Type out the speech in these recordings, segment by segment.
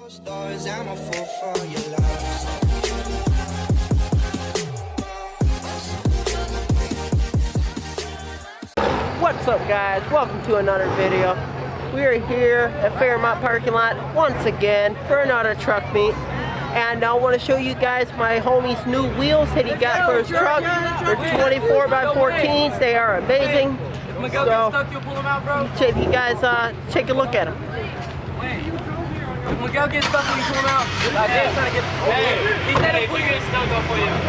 Stars, I'm a fool for your love. What's up, guys? Welcome to another video. We are here at Fairmont parking lot once again for another truck meet, and I want to show you guys my homie's new wheels that he got for his truck. They're 24 by 14s. They are amazing. So if you guys take a look at them. We'll go get stuff when you pull them out. Hey, he said if we get stuck, I'll pull you out.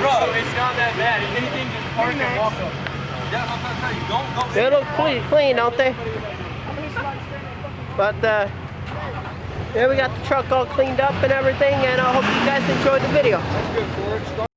Bro, it's not that bad. If anything, just park and walk up. Yeah, I'm trying to tell you, don't. They look pretty clean, don't they? But yeah, we got the truck all cleaned up and everything, and I hope you guys enjoyed the video. That's good, Forge.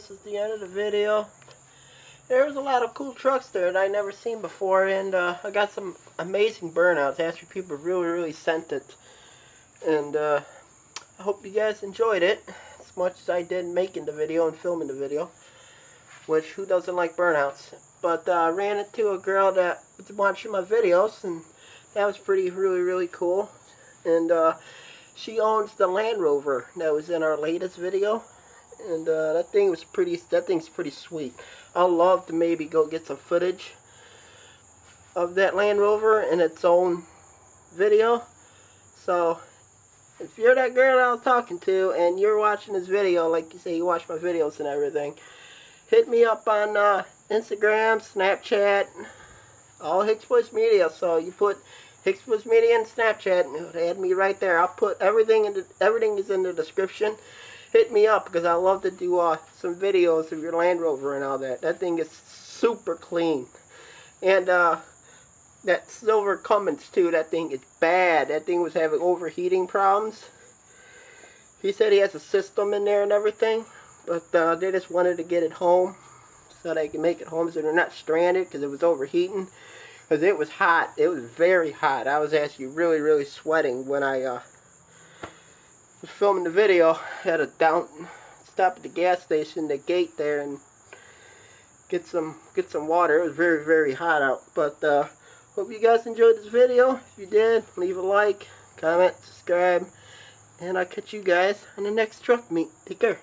this is the end of the video. There was a lot of cool trucks there that I never seen before, and I got some amazing burnouts after people really sent it. And I hope you guys enjoyed it as much as I did making the video and filming the video. Which, who doesn't like burnouts? But I ran into a girl that was watching my videos, and that was really cool. And she owns the Land Rover that was in our latest video, and that thing's pretty sweet. I'd love to maybe go get some footage of that Land Rover in its own video. So if you're that girl that I was talking to and you're watching this video, like you say you watch my videos and everything, hit me up on Instagram, Snapchat, all Hicksboyzmedia. So you put Hicksboyzmedia and Snapchat, and it'll add me right there. I'll put everything is in the description. Hit me up because I love to do some videos of your Land Rover and all that. That thing is super clean. And that silver Cummins too, that thing is bad. That thing was having overheating problems. He said he has a system in there and everything, but they just wanted to get it home so they can make it home so they're not stranded because it was overheating. Because it was hot. It was very hot. I was actually really sweating when I was filming the video. I had to stop at the gas station, the gate there, and get some water. It was very hot out. But hope you guys enjoyed this video. If you did, leave a like, comment, subscribe, and I'll catch you guys on the next truck meet. Take care.